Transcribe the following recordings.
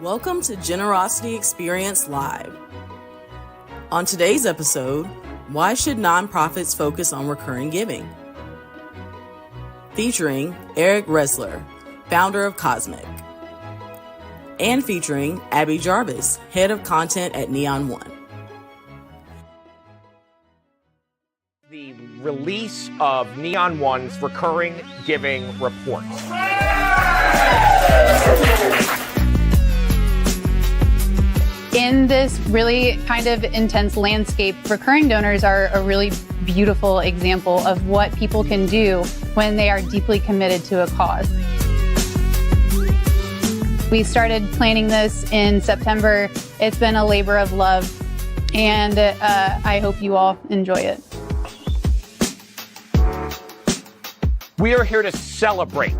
Welcome to Generosity Experience Live. On today's episode, why should nonprofits focus on recurring giving? Featuring Eric Ressler, founder of Cosmic. And featuring Abby Jarvis, head of content at Neon One. The release of Neon One's recurring giving report. In this really kind of intense landscape, recurring donors are a really beautiful example of what people can do when they are deeply committed to a cause. We started planning this in September. It's been a labor of love, and I hope you all enjoy it. We are here to celebrate.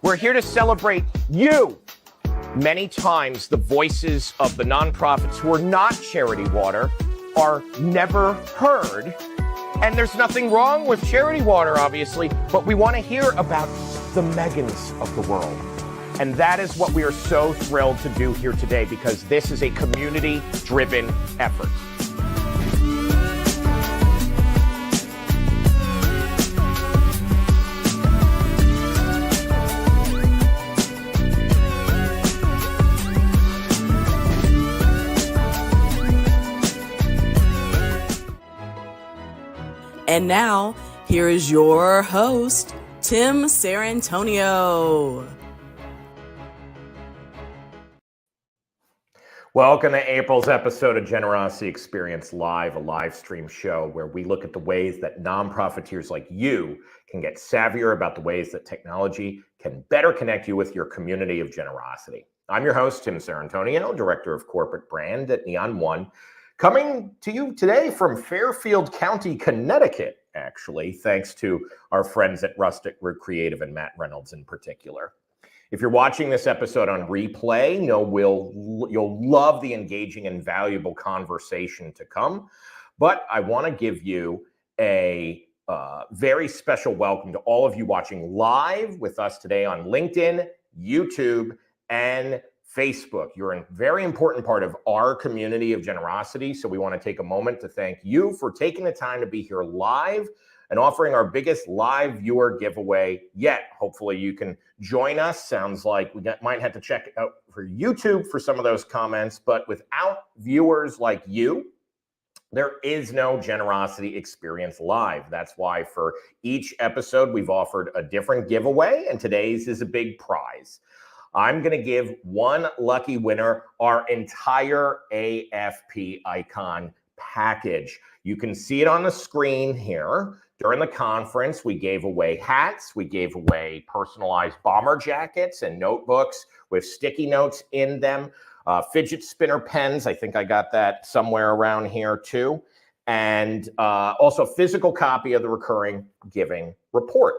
We're here to celebrate you. Many times the voices of the nonprofits who are not charity water are never heard. And there's nothing wrong with charity water, obviously, but we want to hear about the Megans of the world. And that is what we are so thrilled to do here today, because this is a community-driven effort. And now, here is your host, Tim Sarrantonio. Welcome to April's episode of Generosity Experience Live, a live stream show where we look at the ways that nonprofiteers like you can get savvier about the ways that technology can better connect you with your community of generosity. I'm your host, Tim Sarrantonio, Director of Corporate Brand at Neon One, coming to you today from Fairfield County, Connecticut, actually, thanks to our friends at Rustic Root Creative and Matt Reynolds in particular. If you're watching this episode on replay, you'll love the engaging and valuable conversation to come. But I want to give you a very special welcome to all of you watching live with us today on LinkedIn, YouTube, and Facebook. You're a very important part of our community of generosity. So we want to take a moment to thank you for taking the time to be here live and offering our biggest live viewer giveaway yet. Hopefully you can join us. Sounds like we might have to check out for YouTube for some of those comments, but without viewers like you, there is no Generosity Experience Live. That's why for each episode, we've offered a different giveaway, and today's is a big prize. I'm going to give one lucky winner our entire AFP Icon package. You can see it on the screen here. During the conference, we gave away hats. We gave away personalized bomber jackets and notebooks with sticky notes in them, fidget spinner pens. I think I got that somewhere around here too. And also a physical copy of the recurring giving report.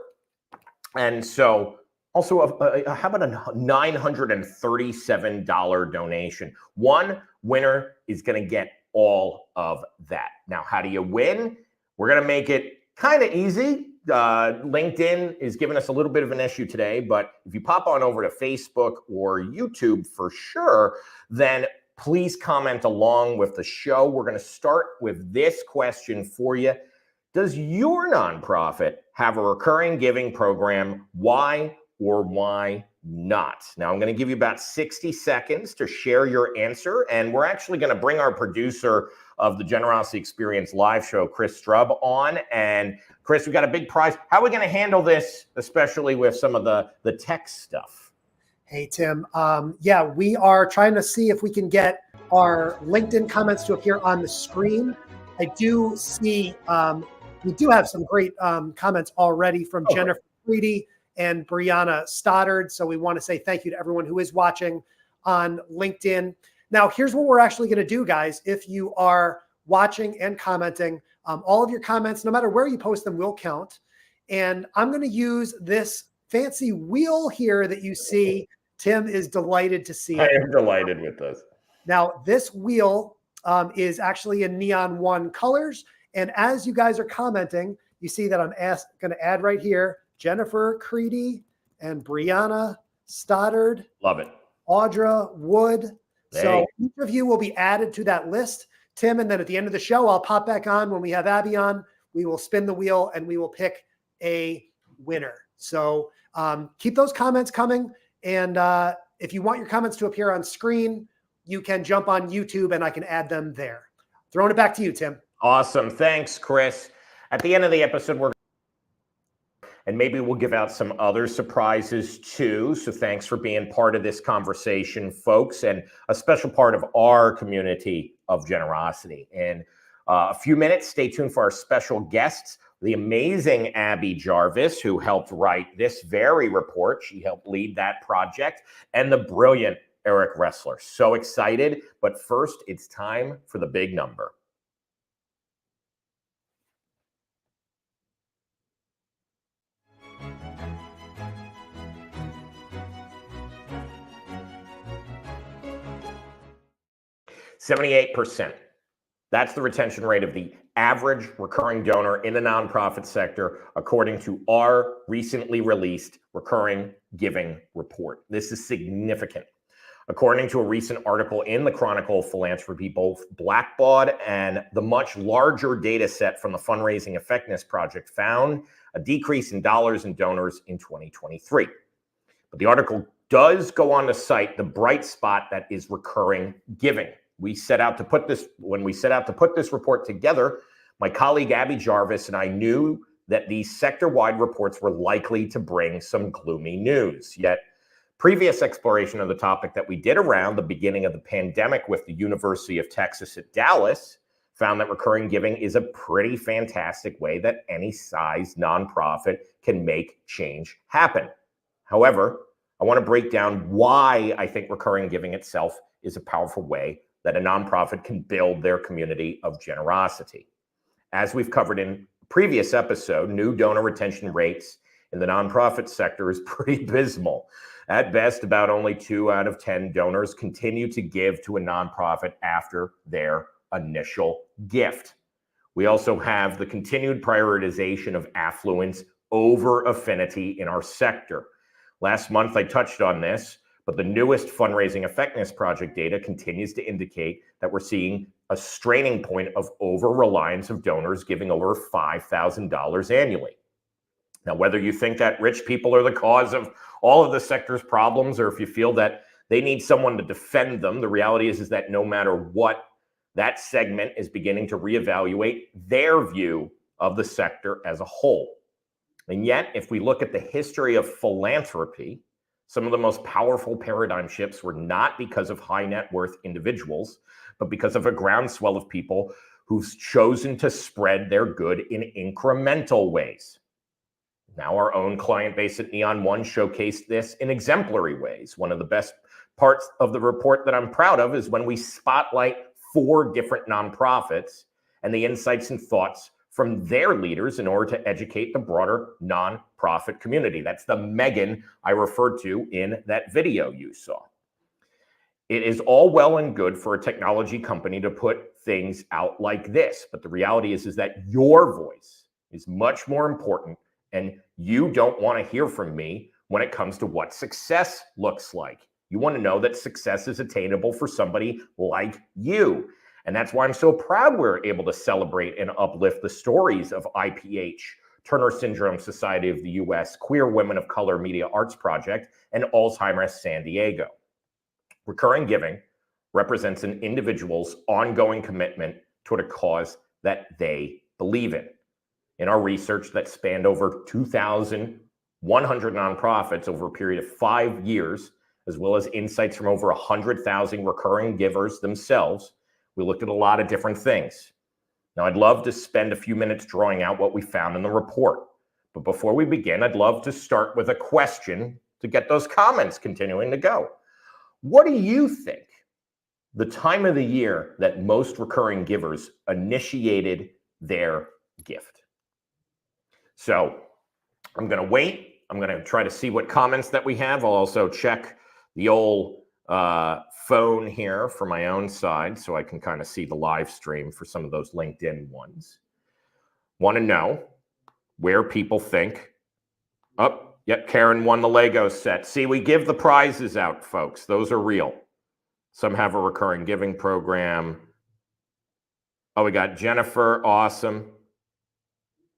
And so also, how about a $937 donation? One winner is going to get all of that. Now, how do you win? We're going to make it kind of easy. LinkedIn is giving us a little bit of an issue today, but if you pop on over to Facebook or YouTube for sure, then please comment along with the show. We're going to start with this question for you. Does your nonprofit have a recurring giving program? Why or why not? Now, I'm going to give you about 60 seconds to share your answer, and we're actually going to bring our producer of the Generosity Experience Live show, Chris Strub, on. And Chris, we've got a big prize. How are we going to handle this, especially with some of the tech stuff? Hey, Tim. Yeah, we are trying to see if we can get our LinkedIn comments to appear on the screen. I do see, we do have some great comments already from Jennifer Freedy and Brianna Stoddard. So we want to say thank you to everyone who is watching on LinkedIn. Now, here's what we're actually going to do, guys. If you are watching and commenting, all of your comments, no matter where you post them, will count. And I'm going to use this fancy wheel here that you see. Tim is delighted to see it. I am delighted with this. Now, this wheel is actually in Neon One colors. And as you guys are commenting, you see that I'm going to add right here, Jennifer Creedy and Brianna Stoddard. Love it. Audra, Wood. Hey. So each of you will be added to that list, Tim. And then at the end of the show, I'll pop back on when we have Abby on. We will spin the wheel and we will pick a winner. So keep those comments coming. And if you want your comments to appear on screen, you can jump on YouTube and I can add them there. Throwing it back to you, Tim. Awesome. Thanks, Chris. At the end of the episode, and maybe we'll give out some other surprises too. So thanks for being part of this conversation, folks, and a special part of our community of generosity. In a few minutes, stay tuned for our special guests, the amazing Abby Jarvis, who helped write this very report. She helped lead that project, and the brilliant Eric Ressler. So excited. But first, it's time for the big number. %78%. That's the retention rate of the average recurring donor in the nonprofit sector, according to our recently released recurring giving report. This is significant. According to a recent article in the Chronicle of Philanthropy, both Blackbaud and the much larger data set from the Fundraising Effectiveness Project found a decrease in dollars and donors in 2023. But the article does go on to cite the bright spot that is recurring giving. When we set out to put this report together, my colleague Abby Jarvis and I knew that these sector-wide reports were likely to bring some gloomy news. Yet, previous exploration of the topic that we did around the beginning of the pandemic with the University of Texas at Dallas found that recurring giving is a pretty fantastic way that any size nonprofit can make change happen. However, I want to break down why I think recurring giving itself is a powerful way that a nonprofit can build their community of generosity. As we've covered in a previous episode, new donor retention rates in the nonprofit sector is pretty abysmal. At best, about only 2 out of 10 donors continue to give to a nonprofit after their initial gift. We also have the continued prioritization of affluence over affinity in our sector. Last month, I touched on this, but the newest Fundraising Effectiveness Project data continues to indicate that we're seeing a straining point of over-reliance of donors giving over $5,000 annually. Now, whether you think that rich people are the cause of all of the sector's problems, or if you feel that they need someone to defend them, the reality is that no matter what, that segment is beginning to reevaluate their view of the sector as a whole. And yet, if we look at the history of philanthropy, some of the most powerful paradigm shifts were not because of high net worth individuals, but because of a groundswell of people who've chosen to spread their good in incremental ways. Now our own client base at Neon One showcased this in exemplary ways. One of the best parts of the report that I'm proud of is when we spotlight 4 different nonprofits and the insights and thoughts from their leaders in order to educate the broader nonprofit community. That's the Megan I referred to in that video you saw. It is all well and good for a technology company to put things out like this, but the reality is that your voice is much more important, and you don't want to hear from me when it comes to what success looks like. You want to know that success is attainable for somebody like you. And that's why I'm so proud we're able to celebrate and uplift the stories of IPH, Turner Syndrome Society of the US, Queer Women of Color Media Arts Project, and Alzheimer's San Diego. Recurring giving represents an individual's ongoing commitment toward a cause that they believe in. In our research that spanned over 2,100 nonprofits over a period of 5 years, as well as insights from over 100,000 recurring givers themselves, we looked at a lot of different things. Now, I'd love to spend a few minutes drawing out what we found in the report. But before we begin, I'd love to start with a question to get those comments continuing to go. What do you think the time of the year that most recurring givers initiated their gift? So I'm going to wait. I'm going to try to see what comments that we have. I'll also check the old phone here for my own side so I can kind of see the live stream for some of those LinkedIn ones. Want to know where people think, Yep, Karen won the Lego set. See, we give the prizes out, folks. Those are real. Some have a recurring giving program. Oh, we got Jennifer. Awesome.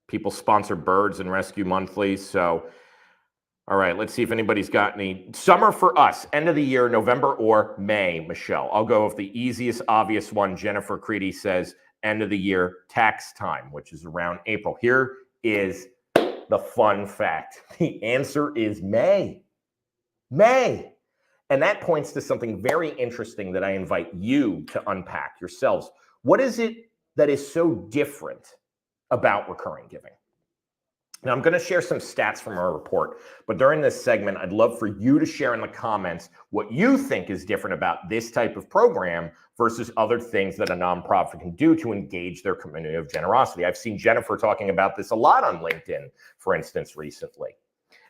People sponsor Birds and Rescue Monthly. So, all right, let's see if anybody's got any. Summer for us, end of the year, November or May, Michelle. I'll go with the easiest, obvious one. Jennifer Creedy says end of the year, tax time, which is around April. Here is the fun fact. The answer is May. May. And that points to something very interesting that I invite you to unpack yourselves. What is it that is so different about recurring giving? Now, I'm going to share some stats from our report, but during this segment, I'd love for you to share in the comments what you think is different about this type of program versus other things that a nonprofit can do to engage their community of generosity. I've seen Jennifer talking about this a lot on LinkedIn, for instance, recently.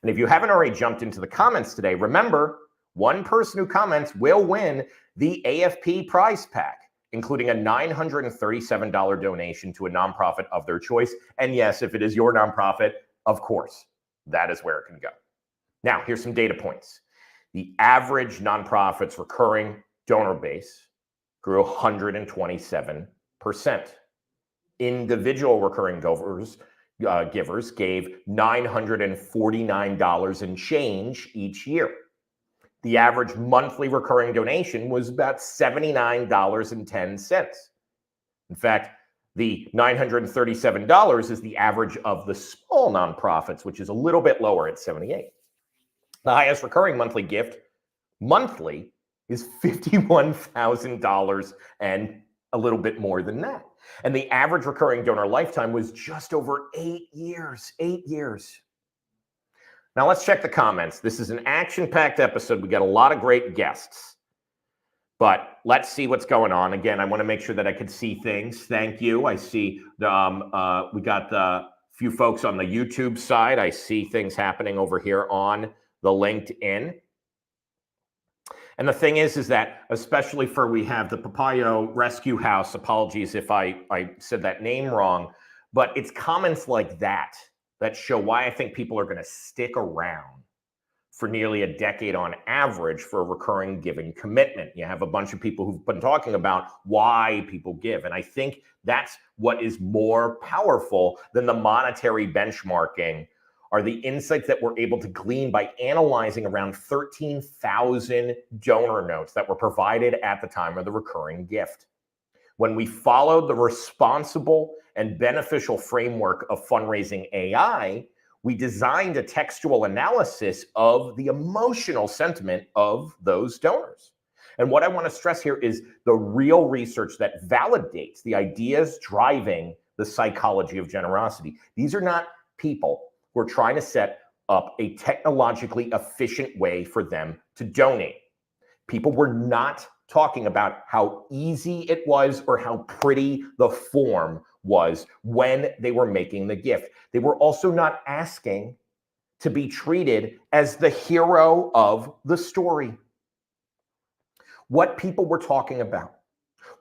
And if you haven't already jumped into the comments today, remember, one person who comments will win the AFP prize pack, including a $937 donation to a nonprofit of their choice. And yes, if it is your nonprofit, of course, that is where it can go. Now, here's some data points. The average nonprofit's recurring donor base grew 127%. Individual recurring givers gave $949 and change each year. The average monthly recurring donation was about $79.10. In fact, the $937 is the average of the small nonprofits, which is a little bit lower at $78. The highest recurring monthly gift monthly is $51,000 and a little bit more than that. And the average recurring donor lifetime was just over 8 years. 8 years. Now let's check the comments. This is an action-packed episode. We got a lot of great guests, but let's see what's going on. Again, I want to make sure that I can see things. Thank you. I see we got the few folks on the YouTube side. I see things happening over here on the LinkedIn. And the thing is that especially for we have the Papayo Rescue House. Apologies if I said that name wrong, but it's comments like that show why I think people are going to stick around for nearly a decade on average for a recurring giving commitment. You have a bunch of people who've been talking about why people give. And I think that's what is more powerful than the monetary benchmarking are the insights that we're able to glean by analyzing around 13,000 donor notes that were provided at the time of the recurring gift. When we followed the responsible and beneficial framework of fundraising AI, we designed a textual analysis of the emotional sentiment of those donors. And what I want to stress here is the real research that validates the ideas driving the psychology of generosity. These are not people who are trying to set up a technologically efficient way for them to donate. People were not talking about how easy it was or how pretty the form was when they were making the gift. They were also not asking to be treated as the hero of the story. What people were talking about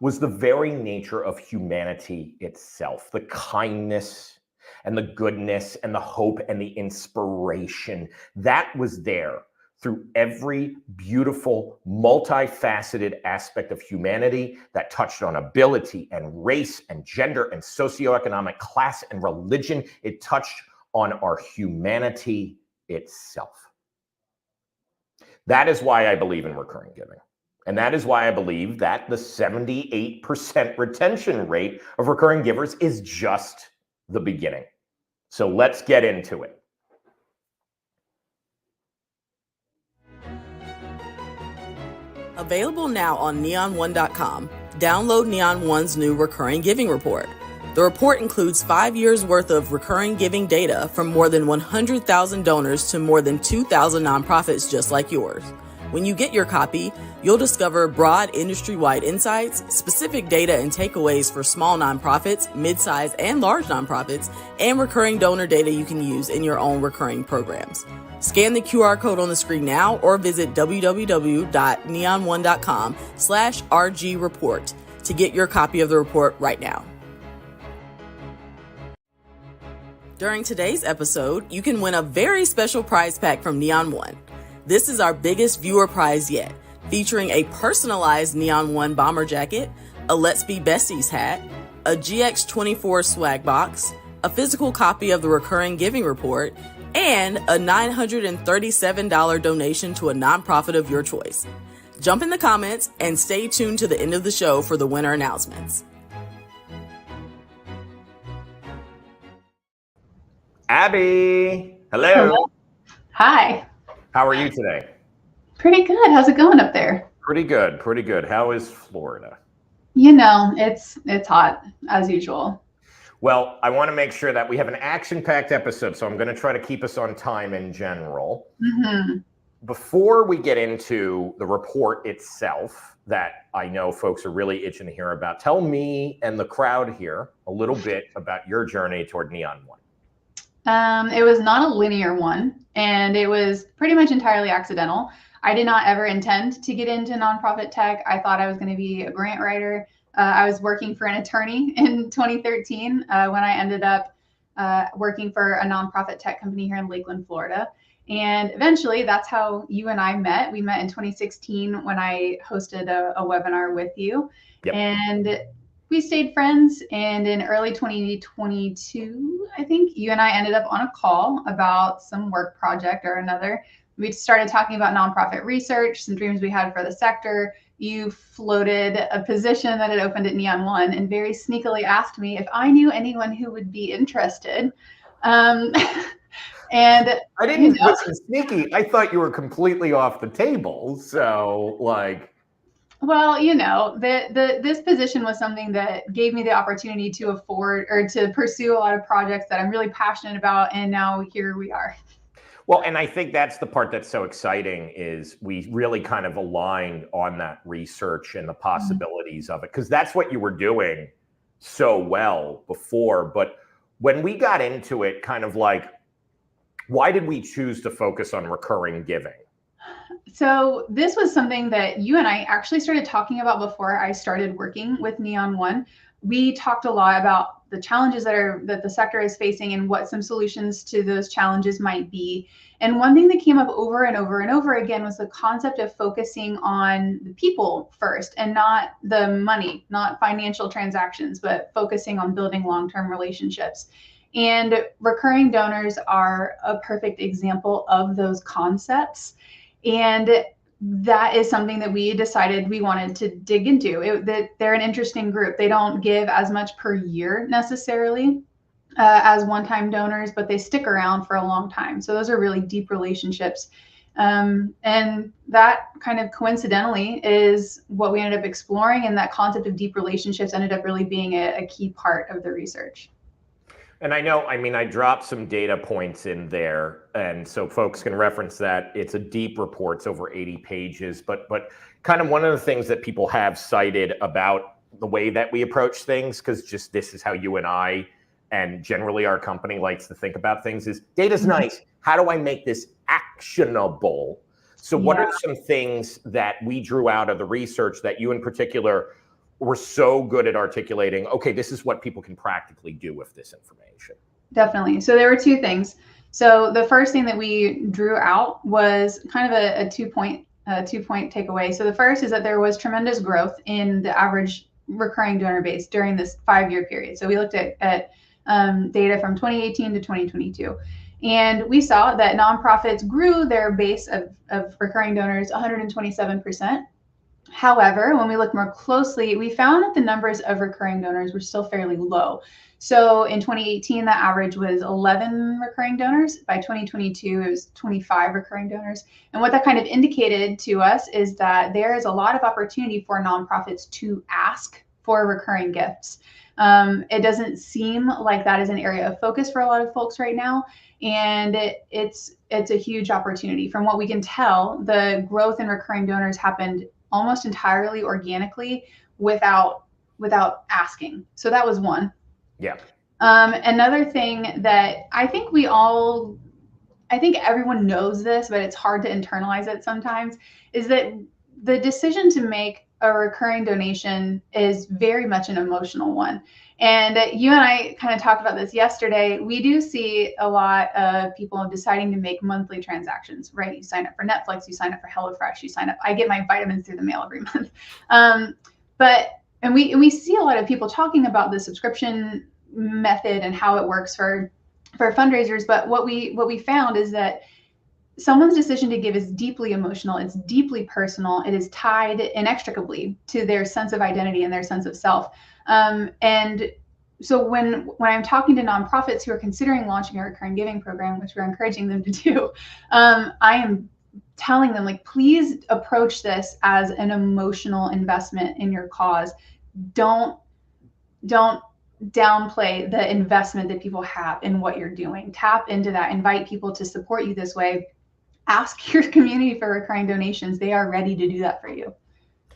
was the very nature of humanity itself, the kindness and the goodness and the hope and the inspiration that was there through every beautiful, multifaceted aspect of humanity that touched on ability and race and gender and socioeconomic class and religion. It touched on our humanity itself. That is why I believe in recurring giving. And that is why I believe that the 78% retention rate of recurring givers is just the beginning. So let's get into it. Available now on neon1.com. Download Neon One's new recurring giving report. The report includes 5 years worth of recurring giving data from more than 100,000 donors to more than 2,000 nonprofits just like yours. When you get your copy, you'll discover broad industry-wide insights, specific data and takeaways for small nonprofits, mid-size and large nonprofits, and recurring donor data you can use in your own recurring programs. Scan the QR code on the screen now or visit www.neon1.com/RG report to get your copy of the report right now. During today's episode, you can win a very special prize pack from Neon One. This is our biggest viewer prize yet, featuring a personalized Neon One bomber jacket, a Let's Be Besties hat, a GX24 swag box, a physical copy of the Recurring Giving Report, and a $937 donation to a nonprofit of your choice. Jump in the comments and stay tuned to the end of the show for the winner announcements. Abby, hello. Hello. Hi. How are you today? Pretty good. How's it going up there? Pretty good, pretty good. How is Florida? You know, it's hot as usual. Well, I want to make sure that we have an action-packed episode, so I'm going to try to keep us on time in general. Mm-hmm. Before we get into the report itself, that I know folks are really itching to hear about, tell me and the crowd here a little bit about your journey toward Neon One. It was not a linear one, and it was pretty much entirely accidental. I did not ever intend to get into nonprofit tech. I thought I was going to be a grant writer. I was working for an attorney in 2013 when I ended up working for a nonprofit tech company here in Lakeland, Florida. And eventually, that's how you and I met. We met in 2016 when I hosted a webinar with you. Yep. And we stayed friends. And in early 2022, I think, you and I ended up on a call about some work project or another. We started talking about nonprofit research, some dreams we had for the sector. You floated a position that had opened at Neon One and very sneakily asked me if I knew anyone who would be interested. And I didn't listen sneaky. I thought you were completely off the table. So well, this position was something that gave me the opportunity to afford or to pursue a lot of projects that I'm really passionate about. And now here we are. Well, and I think that's the part that's so exciting is we really kind of aligned on that research and the possibilities of it, because that's what you were doing so well before. But when we got into it, kind of like, why did we choose to focus on recurring giving? So this was something that you and I actually started talking about before I started working with Neon One. We talked a lot about the challenges that the sector is facing and what some solutions to those challenges might be. And one thing that came up over and over and over again was the concept of focusing on the people first and not the money, not financial transactions, but focusing on building long-term relationships. And recurring donors are a perfect example of those concepts. And that is something that we decided we wanted to dig into. They're an interesting group. They don't give as much per year necessarily as one-time donors, but they stick around for a long time. So those are really deep relationships. And that kind of coincidentally is what we ended up exploring. And that concept of deep relationships ended up really being a key part of the research. And I dropped some data points in there, and so folks can reference that. It's a deep report, it's over 80 pages, but kind of one of the things that people have cited about the way that we approach things, because just this is how you and I and generally our company likes to think about things, is data's nice. How do I make this actionable? So what are some things that we drew out of the research that you in particular were so good at articulating, okay, this is what people can practically do with this information? Definitely. So there were two things. So the first thing that we drew out was kind of a two-point takeaway. So the first is that there was tremendous growth in the average recurring donor base during this 5-year period. So we looked at data from 2018 to 2022. And we saw that nonprofits grew their base of recurring donors 127%. However, when we looked more closely, we found that the numbers of recurring donors were still fairly low. So in 2018, the average was 11 recurring donors. By 2022, it was 25 recurring donors. And what that kind of indicated to us is that there is a lot of opportunity for nonprofits to ask for recurring gifts. It doesn't seem like that is an area of focus for a lot of folks right now. And it's a huge opportunity. From what we can tell, the growth in recurring donors happened almost entirely organically without asking. So that was one. Yeah. Another thing that I think everyone knows this, but it's hard to internalize it sometimes, is that the decision to make a recurring donation is very much an emotional one. And you and I kind of talked about this yesterday. We do see a lot of people deciding to make monthly transactions, right? You sign up for Netflix, you sign up for HelloFresh, you sign up. I get my vitamins through the mail every month. And we see a lot of people talking about the subscription method and how it works for fundraisers. But what we found is that someone's decision to give is deeply emotional. It's deeply personal. It is tied inextricably to their sense of identity and their sense of self. And so when I'm talking to nonprofits who are considering launching a recurring giving program, which we're encouraging them to do, I am telling them, like, please approach this as an emotional investment in your cause. Don't downplay the investment that people have in what you're doing. Tap into that. Invite people to support you this way. Ask your community for recurring donations. They are ready to do that for you.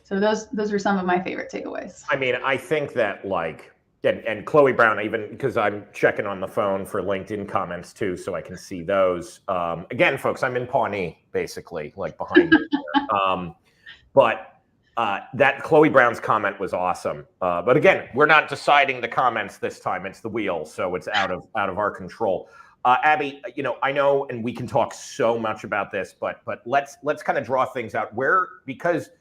So those were some of my favorite takeaways. I mean, I think that, like, and Chloe Brown, even because I'm checking on the phone for LinkedIn comments too, so I can see those. Again, folks, I'm in Pawnee, basically, like behind me. But that Chloe Brown's comment was awesome. But again, we're not deciding the comments this time. It's the wheel, so it's out of our control. Abby, I know, and we can talk so much about this, but let's kind of draw things out because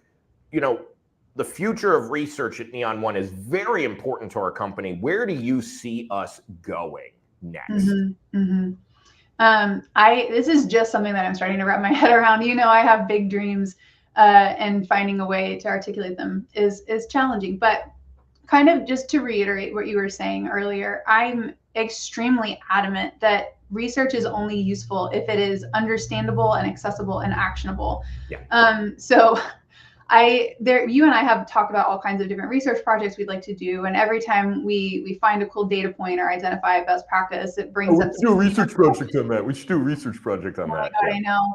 the future of research at Neon One is very important to our company. Where do you see us going next? This is just something that I'm starting to wrap my head around. I have big dreams, and finding a way to articulate them is challenging. But kind of just to reiterate what you were saying earlier, I'm extremely adamant that research is only useful if it is understandable and accessible and actionable. Yeah. So you and I have talked about all kinds of different research projects we'd like to do, and every time we find a cool data point or identify a best practice, it brings up. Let's do a research project on that. We should do a research project on that. God, I know.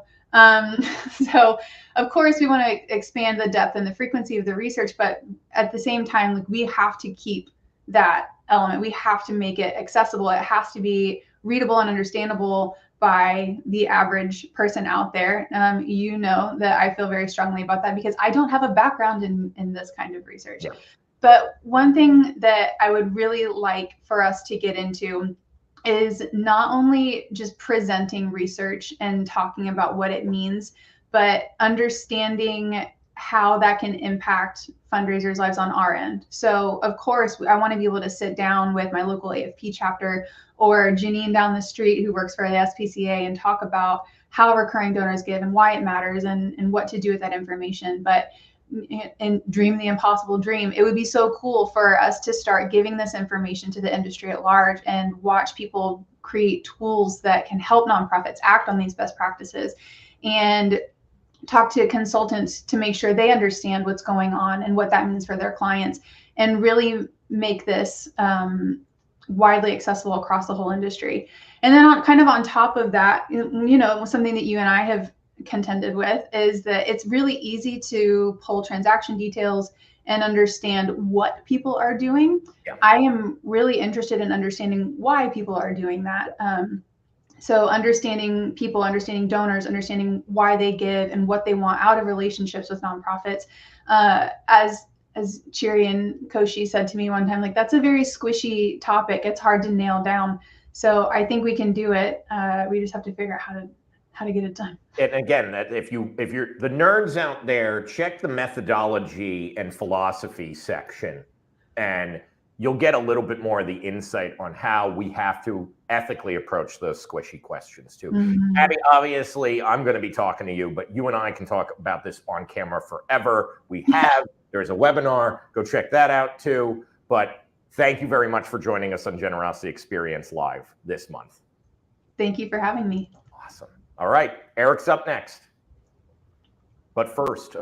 So of course we want to expand the depth and the frequency of the research, but at the same time, like, we have to keep that element. We have to make it accessible. It has to be readable and understandable by the average person out there. That I feel very strongly about that because I don't have a background in this kind of research. Yeah. But one thing that I would really like for us to get into is not only just presenting research and talking about what it means, but understanding how that can impact fundraisers' lives on our end. So of course, I want to be able to sit down with my local AFP chapter or Janine down the street who works for the SPCA and talk about how recurring donors give and why it matters and what to do with that information. But and dream the impossible dream. It would be so cool for us to start giving this information to the industry at large and watch people create tools that can help nonprofits act on these best practices and talk to consultants to make sure they understand what's going on and what that means for their clients, and really make this widely accessible across the whole industry. And then on top of that, something that you and I have contended with is that it's really easy to pull transaction details and understand what people are doing. Yeah. I am really interested in understanding why people are doing that. So understanding people, understanding donors, understanding why they give and what they want out of relationships with nonprofits. As Chiri and Koshi said to me one time, like, that's a very squishy topic. It's hard to nail down. So I think we can do it. We just have to figure out how to get it done. And again, that if you're the nerds out there, check the methodology and philosophy section, and you'll get a little bit more of the insight on how we have to ethically approach those squishy questions too. Mm-hmm. Abby, obviously, I'm going to be talking to you, but you and I can talk about this on camera forever. There's a webinar. Go check that out too. But thank you very much for joining us on Generosity Experience Live this month. Thank you for having me. Awesome. All right, Eric's up next. But first,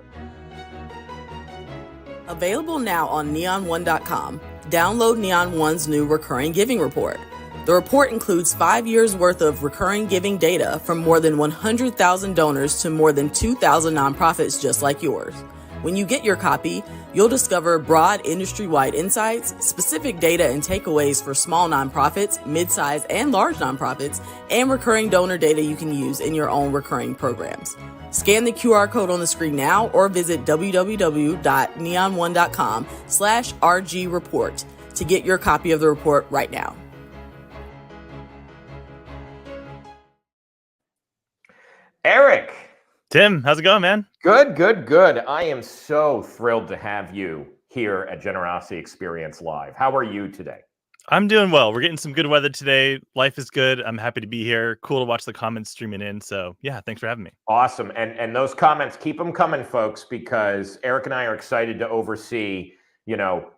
available now on neon1.com. Download Neon One's new recurring giving report. The report includes 5 years worth of recurring giving data from more than 100,000 donors to more than 2,000 nonprofits just like yours. When you get your copy, you'll discover broad industry-wide insights, specific data and takeaways for small nonprofits, mid-size and large nonprofits, and recurring donor data you can use in your own recurring programs. Scan the QR code on the screen now or visit www.neon1.com/RG report to get your copy of the report right now. Eric. Tim, how's it going, man? Good, good, good. I am so thrilled to have you here at Generosity Experience Live. How are you today? I'm doing well. We're getting some good weather today. Life is good. I'm happy to be here. Cool to watch the comments streaming in. So yeah, thanks for having me. Awesome. And those comments, keep them coming, folks, because Eric and I are excited to oversee,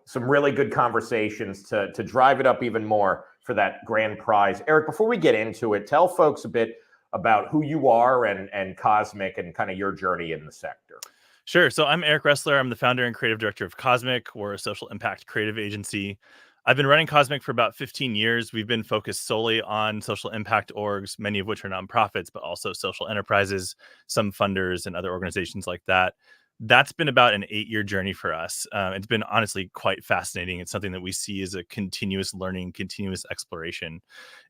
some really good conversations to drive it up even more for that grand prize. Eric, before we get into it, tell folks a bit about who you are and Cosmic and kind of your journey in the sector. Sure. So I'm Eric Ressler. I'm the founder and creative director of Cosmic. We're a social impact creative agency. I've been running Cosmic for about 15 years. We've been focused solely on social impact orgs, many of which are nonprofits, but also social enterprises, some funders and other organizations like that. That's been about an 8-year journey for us. It's been honestly quite fascinating. It's something that we see as a continuous learning, continuous exploration.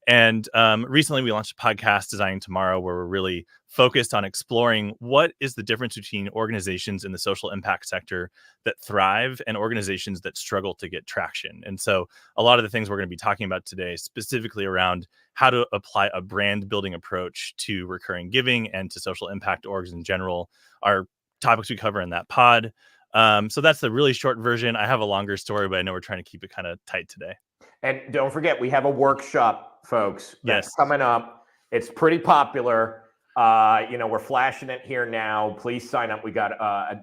And recently we launched a podcast, Designing Tomorrow, where we're really focused on exploring what is the difference between organizations in the social impact sector that thrive and organizations that struggle to get traction. And so a lot of the things we're going to be talking about today, specifically around how to apply a brand building approach to recurring giving and to social impact orgs in general, are topics we cover in that pod. So that's the really short version. I have a longer story, but I know we're trying to keep it kind of tight today. And don't forget, we have a workshop, folks, that's coming up. It's pretty popular. We're flashing it here now. Please sign up. We got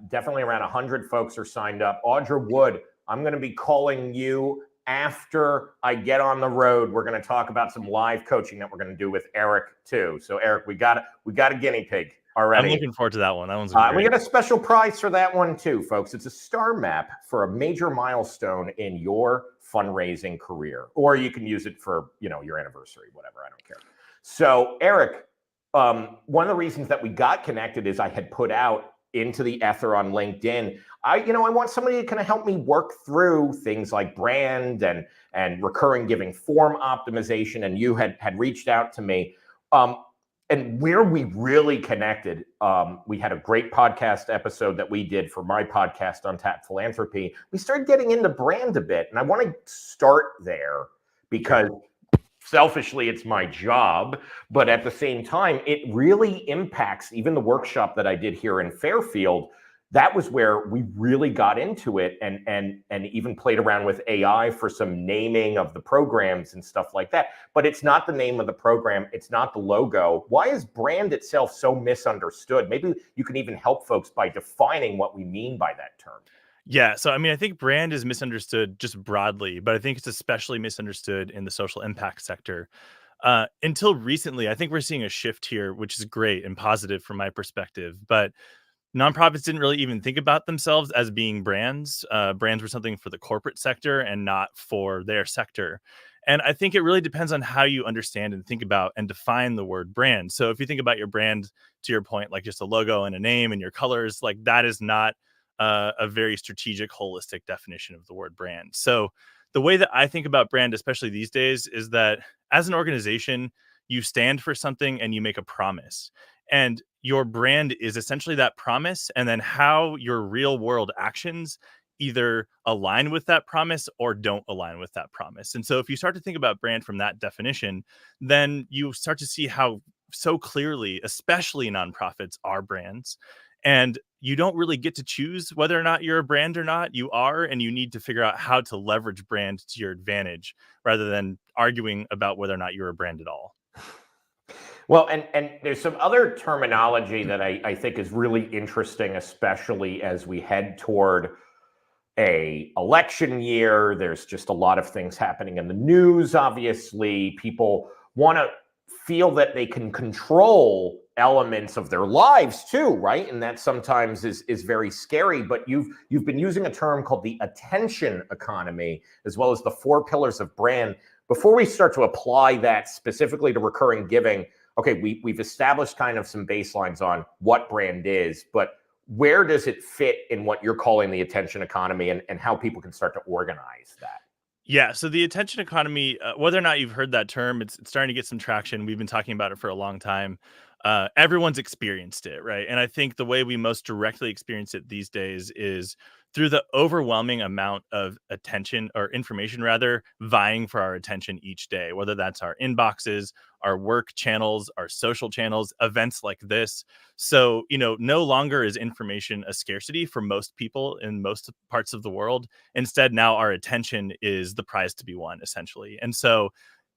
definitely around 100 folks are signed up. Audra Wood, I'm going to be calling you after I get on the road. We're going to talk about some live coaching that we're going to do with Eric too. So Eric, we got a guinea pig already. I'm looking forward to that one. That one's great. We got a special prize for that one too, folks. It's a star map for a major milestone in your fundraising career, or you can use it for, your anniversary, whatever. I don't care. So Eric, one of the reasons that we got connected is I had put out into the ether on LinkedIn. I want somebody to kind of help me work through things like brand and recurring giving form optimization. And you had reached out to me. And where we really connected, we had a great podcast episode that we did for my podcast, Untapped Philanthropy. We started getting into brand a bit, and I want to start there because selfishly, it's my job, but at the same time, it really impacts even the workshop that I did here in Fairfield. That was where we really got into it and even played around with AI for some naming of the programs and stuff like that. But it's not the name of the program. It's not the logo. Why is brand itself so misunderstood? Maybe you can even help folks by defining what we mean by that term. Yeah. So, I think brand is misunderstood just broadly, but I think it's especially misunderstood in the social impact sector. Until recently, I think we're seeing a shift here, which is great and positive from my perspective. But nonprofits didn't really even think about themselves as being brands. Brands were something for the corporate sector and not for their sector. And I think it really depends on how you understand and think about and define the word brand. So if you think about your brand, to your point, like just a logo and a name and your colors, like that is not a very strategic, holistic definition of the word brand. So the way that I think about brand, especially these days, is that as an organization, you stand for something and you make a promise. And your brand is essentially that promise, and then how your real world actions either align with that promise or don't align with that promise. And so if you start to think about brand from that definition, then you start to see how so clearly, especially nonprofits, are brands. And you don't really get to choose whether or not you're a brand or not. You are, and you need to figure out how to leverage brand to your advantage rather than arguing about whether or not you're a brand at all. Well, and there's some other terminology that I think is really interesting, especially as we head toward a election year. There's just a lot of things happening in the news. Obviously, people want to feel that they can control elements of their lives too, right? And that sometimes is very scary. But you've been using a term called the attention economy, as well as the 4 pillars of brand. Before we start to apply that specifically to recurring giving, okay, we've established kind of some baselines on what brand is, but where does it fit in what you're calling the attention economy, and how people can start to organize that? Yeah, so the attention economy, whether or not you've heard that term, it's starting to get some traction. We've been talking about it for a long time. Everyone's experienced it, right? And I think the way we most directly experience it these days is through the overwhelming amount of attention, or information rather, vying for our attention each day, whether that's our inboxes, our work channels, our social channels, events like this. So, no longer is information a scarcity for most people in most parts of the world. Instead, now our attention is the prize to be won, essentially.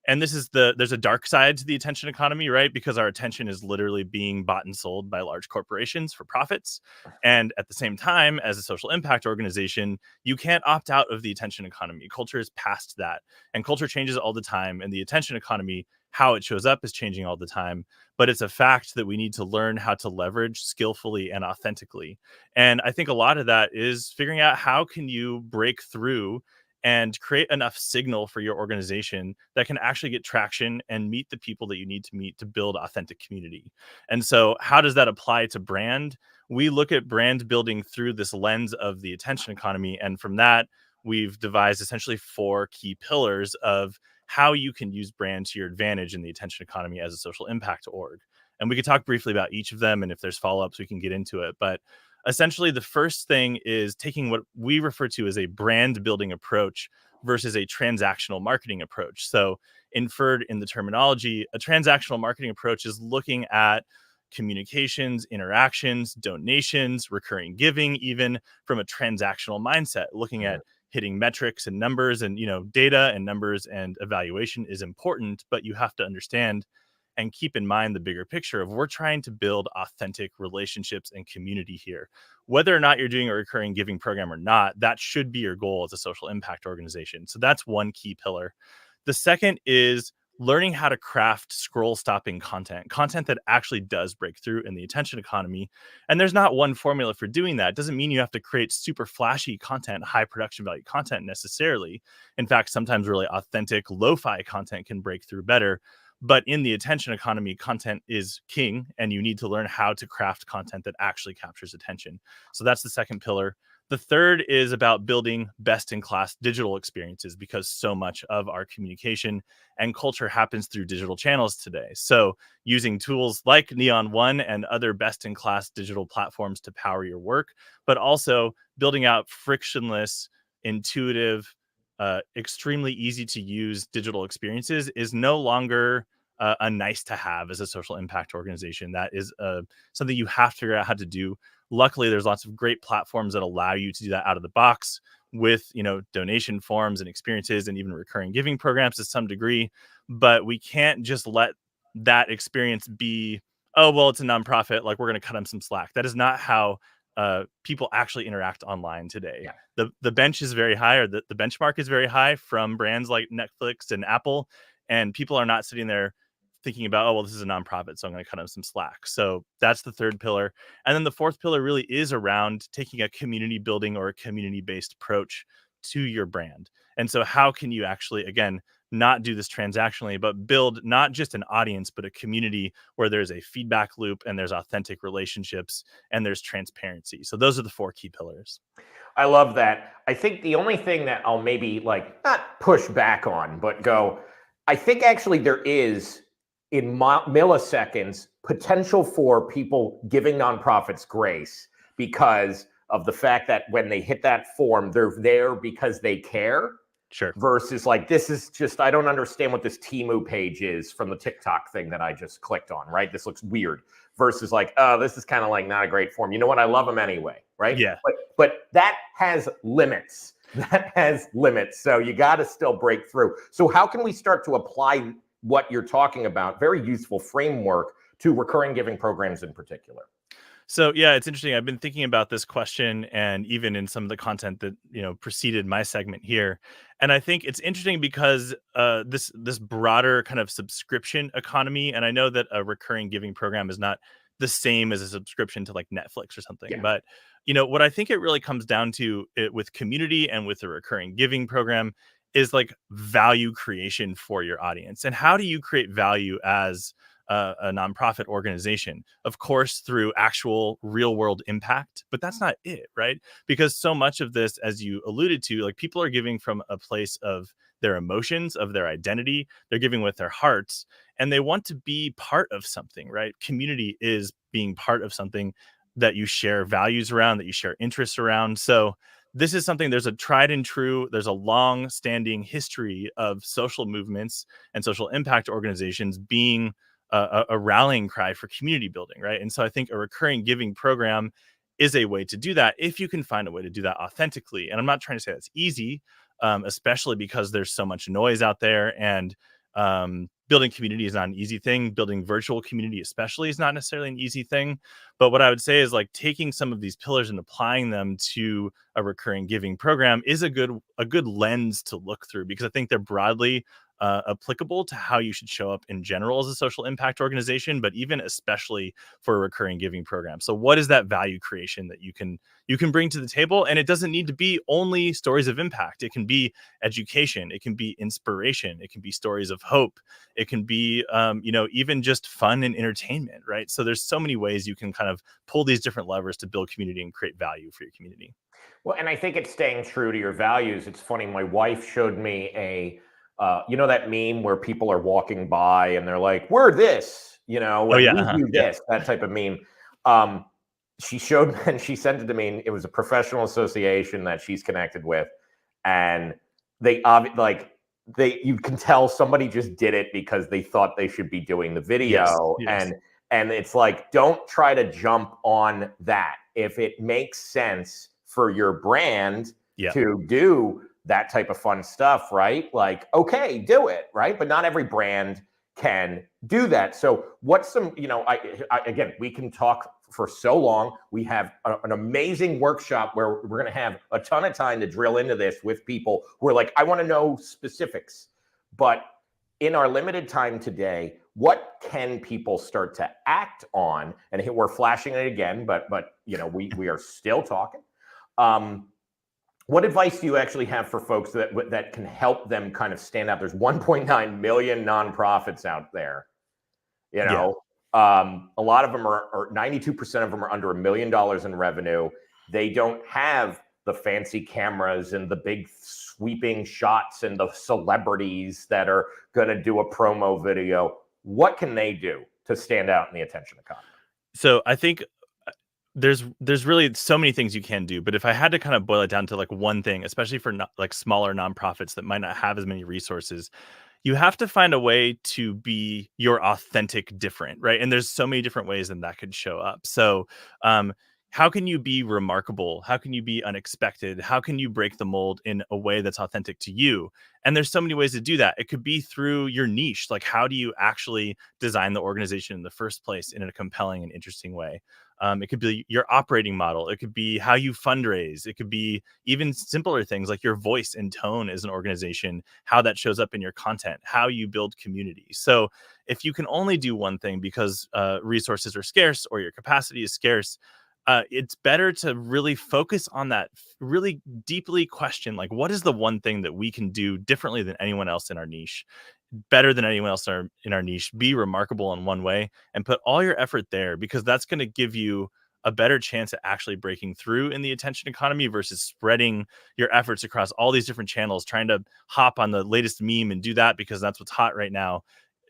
And this is there's a dark side to the attention economy, right? Because our attention is literally being bought and sold by large corporations for profits. And at the same time, as a social impact organization, you can't opt out of the attention economy. Culture is past that, and culture changes all the time. And the attention economy, how it shows up, is changing all the time. But it's a fact that we need to learn how to leverage skillfully and authentically. And I think a lot of that is figuring out how can you break through and create enough signal for your organization that can actually get traction and meet the people that you need to meet to build authentic community. And so how does that apply to brand? We look at brand building through this lens of the attention economy. And from that, we've devised essentially 4 key pillars of how you can use brand to your advantage in the attention economy as a social impact org. And we could talk briefly about each of them. And if there's follow-ups, we can get into it. But essentially, the first thing is taking what we refer to as a brand building approach versus a transactional marketing approach. So, inferred in the terminology, a transactional marketing approach is looking at communications, interactions, donations, recurring giving, even from a transactional mindset, looking at hitting metrics and numbers, and data and numbers and evaluation is important, but you have to understand and keep in mind the bigger picture of we're trying to build authentic relationships and community here. Whether or not you're doing a recurring giving program or not, that should be your goal as a social impact organization. So that's one key pillar. The second is learning how to craft scroll stopping content that actually does break through in the attention economy. And there's not one formula for doing that. It doesn't mean you have to create super flashy content, high production value content necessarily. In fact, sometimes really authentic lo-fi content can break through better. But in the attention economy, content is king, and you need to learn how to craft content that actually captures attention. So that's the second pillar. The third is about building best-in-class digital experiences, because so much of our communication and culture happens through digital channels today. So using tools like Neon One and other best-in-class digital platforms to power your work, but also building out frictionless, intuitive, extremely easy to use digital experiences is no longer a nice to have as a social impact organization. That is something you have to figure out how to do. Luckily, there's lots of great platforms that allow you to do that out of the box with, donation forms and experiences and even recurring giving programs to some degree. But we can't just let that experience be, oh, well, it's a nonprofit, like we're going to cut them some slack. That is not how people actually interact online today. Yeah. The bench is very high, or the benchmark is very high from brands like Netflix and Apple, and people are not sitting there thinking about, oh, well, this is a nonprofit, so I'm going to cut them some slack. So that's the third pillar. And then the fourth pillar really is around taking a community building or a community-based approach to your brand. And so how can you actually, again, not do this transactionally, but build not just an audience, but a community where there's a feedback loop and there's authentic relationships and there's transparency. So those are the 4 key pillars. I love that. I think the only thing that I'll maybe not push back on, but go, I think actually there is in milliseconds potential for people giving nonprofits grace because of the fact that when they hit that form, they're there because they care. Sure. Versus this is just, I don't understand what this Temu page is from the TikTok thing that I just clicked on, right? This looks weird. Versus oh, this is kind of not a great form. You know what? I love them anyway, right? Yeah. But that has limits. That has limits. So you got to still break through. So how can we start to apply what you're talking about, very useful framework, to recurring giving programs in particular? So yeah, it's interesting. I've been thinking about this question, and even in some of the content that preceded my segment here, and I think it's interesting because this broader kind of subscription economy, and I know that a recurring giving program is not the same as a subscription to Netflix or something, Yeah. but what I think it really comes down to with community and with the recurring giving program is value creation for your audience. And how do you create value as a nonprofit organization, of course, through actual real world impact, but that's not it, right? Because so much of this, as you alluded to, like people are giving from a place of their emotions, of their identity, they're giving with their hearts, and they want to be part of something, right? Community is being part of something that you share values around, that you share interests around. So this is something, there's a tried and true, there's a long standing history of social movements and social impact organizations being a rallying cry for community building, right? And so I think a recurring giving program is a way to do that if you can find a way to do that authentically. And I'm not trying to say that's easy, especially because there's so much noise out there, and building community is not an easy thing. Building virtual community especially is not necessarily an easy thing. But what I would say is like taking some of these pillars and applying them to a recurring giving program is a good lens to look through, because I think they're broadly applicable to how you should show up in general as a social impact organization, but even especially for a recurring giving program. So what is that value creation that you can bring to the table? And it doesn't need to be only stories of impact. It can be education, it can be inspiration, it can be stories of hope, it can be even just fun and entertainment, right? So there's so many ways you can kind of pull these different levers to build community and create value for your community. Well, and I think it's staying true to your values. It's funny, my wife showed me that meme where people are walking by and they're like, we're this, we do this, that type of meme. She showed me and she sent it to me, and it was a professional association that she's connected with. And you can tell somebody just did it because they thought they should be doing the video. Yes. And it's like, don't try to jump on that. If it makes sense for your brand to do that type of fun stuff, right? Like, okay, do it, right? But not every brand can do that. So what's some, again, we can talk for so long. We have an amazing workshop where we're going to have a ton of time to drill into this with people who are like, I want to know specifics. But in our limited time today, what can people start to act on? And here we're flashing it again, but we are still talking. What advice do you actually have for folks that can help them kind of stand out? There's 1.9 million nonprofits out there. A lot of them are 92% of them are under $1 million in revenue. They don't have the fancy cameras and the big sweeping shots and the celebrities that are going to do a promo video. What can they do to stand out in the attention economy? So I think there's really so many things you can do, but if I had to kind of boil it down to like one thing, especially for like smaller nonprofits that might not have as many resources, you have to find a way to be your authentic different, right? And there's so many different ways that could show up. So how can you be remarkable? How can you be unexpected? How can you break the mold in a way that's authentic to you? And there's so many ways to do that. It could be through your niche. Like, how do you actually design the organization in the first place in a compelling and interesting way? It could be your operating model. It could be how you fundraise. It could be even simpler things like your voice and tone as an organization, how that shows up in your content, how you build community. So if you can only do one thing because resources are scarce or your capacity is scarce, it's better to really focus on that, really deeply question, like, what is the one thing that we can do differently than anyone else in our niche, better than anyone else in our niche, be remarkable in one way, and put all your effort there, because that's going to give you a better chance at actually breaking through in the attention economy versus spreading your efforts across all these different channels, trying to hop on the latest meme and do that because that's what's hot right now.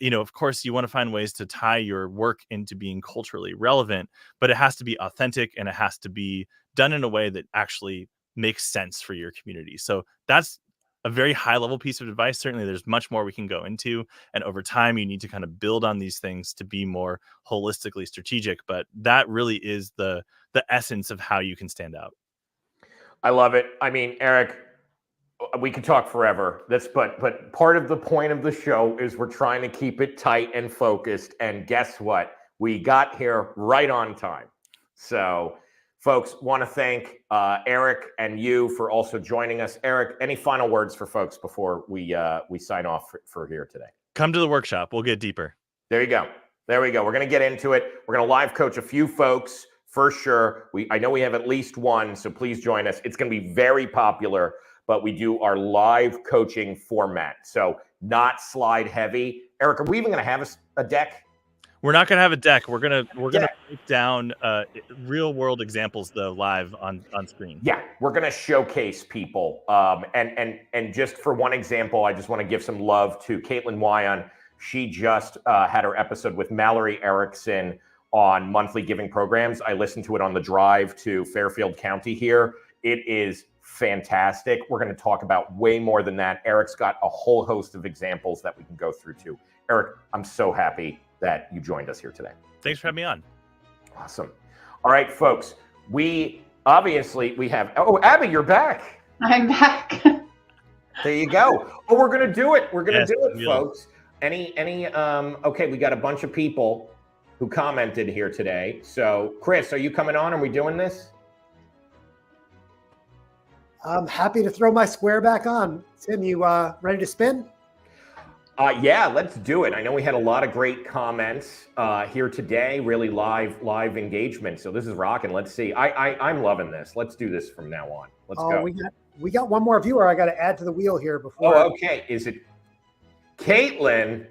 Of course, you want to find ways to tie your work into being culturally relevant, but it has to be authentic and it has to be done in a way that actually makes sense for your community. So that's a very high level piece of advice. Certainly, there's much more we can go into. And over time, you need to kind of build on these things to be more holistically strategic. But that really is the essence of how you can stand out. I love it. I mean, Eric, we could talk forever. But part of the point of the show is we're trying to keep it tight and focused. And guess what? We got here right on time. So, folks, want to thank Eric and you for also joining us. Eric, any final words for folks before we sign off for here today? Come to the workshop. We'll get deeper. There you go. There we go. We're going to get into it. We're going to live coach a few folks for sure. I know we have at least one, so please join us. It's going to be very popular, but we do our live coaching format. So not slide heavy. Eric, are we even going to have a deck? We're not going to have a deck. We're gonna break down real world examples though live on screen. Yeah, we're going to showcase people. And just for one example, I just want to give some love to Caitlin Wyon. She just had her episode with Mallory Erickson on monthly giving programs. I listened to it on the drive to Fairfield County here. It is fantastic. We're going to talk about way more than that. Eric's got a whole host of examples that we can go through too. Eric, I'm so happy that you joined us here today. Thanks for having me on. Awesome. All right, folks. We have, Abby, you're back. I'm back. There you go. Oh, we're going to do it. We're going to do it, folks. Okay, we got a bunch of people who commented here today. So, Chris, are you coming on? Are we doing this? I'm happy to throw my square back on. Tim, you ready to spin? Yeah, let's do it. I know we had a lot of great comments here today, really live engagement. So this is rocking. Let's see. I'm loving this. Let's do this from now on. Let's go. We got one more viewer I got to add to the wheel here before. Oh, okay. Is it Caitlin?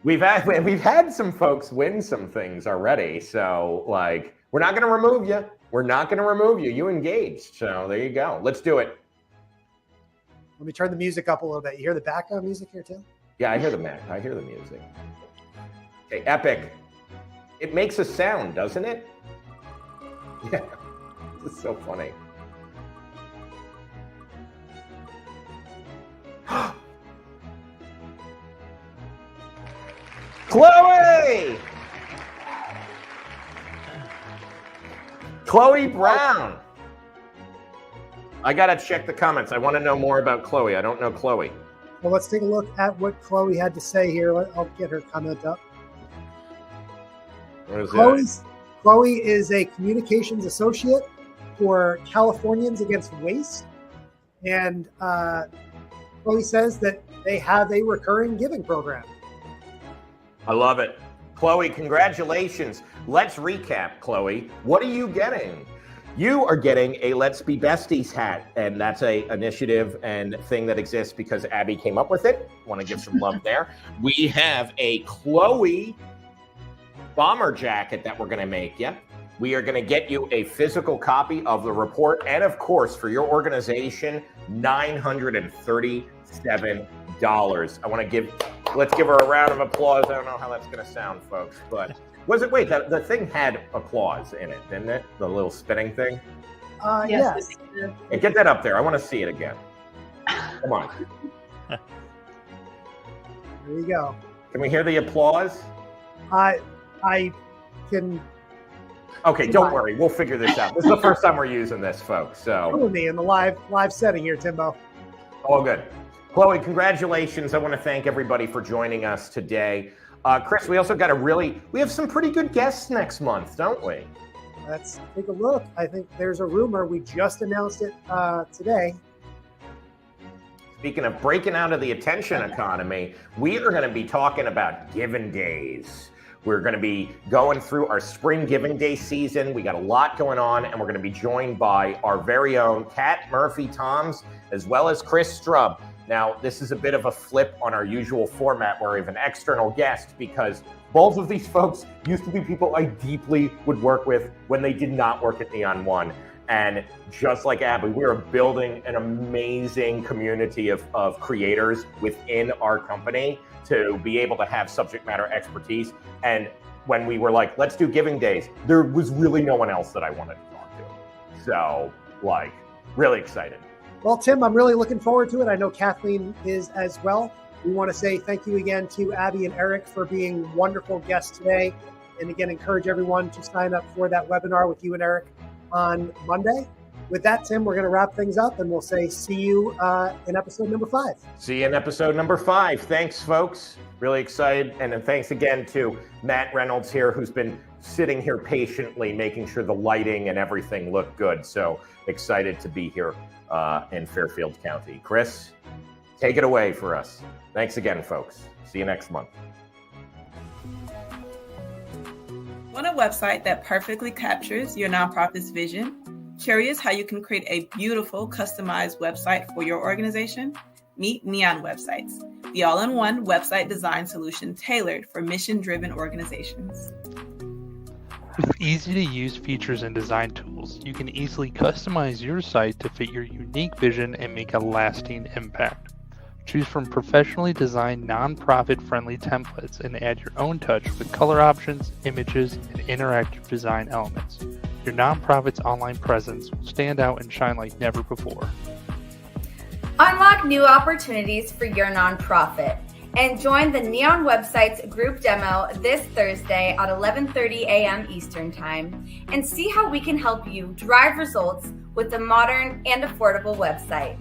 We've had some folks win some things already. So we're not going to remove you. We're not going to remove you. You engaged. So there you go. Let's do it. Let me turn the music up a little bit. You hear the background music here, Tim? Yeah, I hear the music. Okay, epic. It makes a sound, doesn't it? Yeah, this is so funny. Chloe Brown. I got to check the comments. I want to know more about Chloe. I don't know Chloe. Well, let's take a look at what Chloe had to say here. I'll get her comment up. What is that? Chloe is a communications associate for Californians Against Waste. And Chloe says that they have a recurring giving program. I love it. Chloe, congratulations. Let's recap, Chloe. What are you getting? You are getting a Let's Be Besties hat, and that's a initiative and thing that exists because Abby came up with it. Want to give some love there. We have a Chloe bomber jacket that we're going to make you. We are going to get you a physical copy of the report, and of course, for your organization, $937. Let's give her a round of applause. I don't know how that's going to sound, folks, but the thing had applause in it, didn't it? The little spinning thing? Yes. Hey, get that up there. I want to see it again. Come on. There you go. Can we hear the applause? I can. Okay, don't worry. We'll figure this out. This is the first time we're using this, folks. So me in the live setting here, Timbo. All good. Chloe, congratulations. I want to thank everybody for joining us today. Chris, we also we have some pretty good guests next month, don't we? Let's take a look. I think there's a rumor. We just announced it today. Speaking of breaking out of the attention economy, we are going to be talking about Giving Days. We're going to be going through our spring Giving Day season. We got a lot going on, and we're going to be joined by our very own Kat Murphy-Toms, as well as Chris Strub. Now, this is a bit of a flip on our usual format where we have an external guest because both of these folks used to be people I deeply would work with when they did not work at Neon One. And just like Abby, we are building an amazing community of creators within our company to be able to have subject matter expertise. And when we were like, let's do Giving Days, there was really no one else that I wanted to talk to. So, really excited. Well, Tim, I'm really looking forward to it. I know Kathleen is as well. We want to say thank you again to Abby and Eric for being wonderful guests today. And again, encourage everyone to sign up for that webinar with you and Eric on Monday. With that, Tim, we're going to wrap things up and we'll say see you in episode number 5. See you in episode number 5. Thanks, folks. Really excited. And then thanks again to Matt Reynolds here, who's been sitting here patiently, making sure the lighting and everything look good. So excited to be here in Fairfield County. Chris, take it away for us. Thanks again, folks. See you next month. Want a website that perfectly captures your nonprofit's vision? Curious how you can create a beautiful, customized website for your organization? Meet Neon Websites, the all-in-one website design solution tailored for mission-driven organizations. With easy-to-use features and design tools, you can easily customize your site to fit your unique vision and make a lasting impact. Choose from professionally designed, nonprofit-friendly templates and add your own touch with color options, images, and interactive design elements. Your nonprofit's online presence will stand out and shine like never before. Unlock new opportunities for your nonprofit and join the Neon Websites group demo this Thursday at 11:30 a.m. Eastern Time and see how we can help you drive results with a modern and affordable website.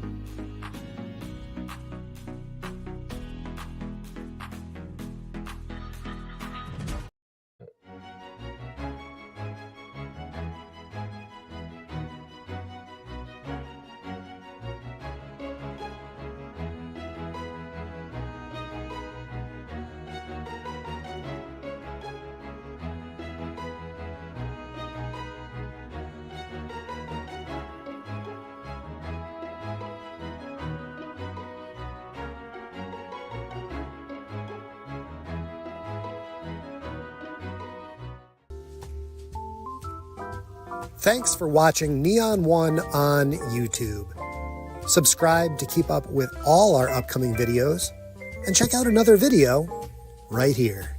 Thanks for watching Neon One on YouTube. Subscribe to keep up with all our upcoming videos, and check out another video right here.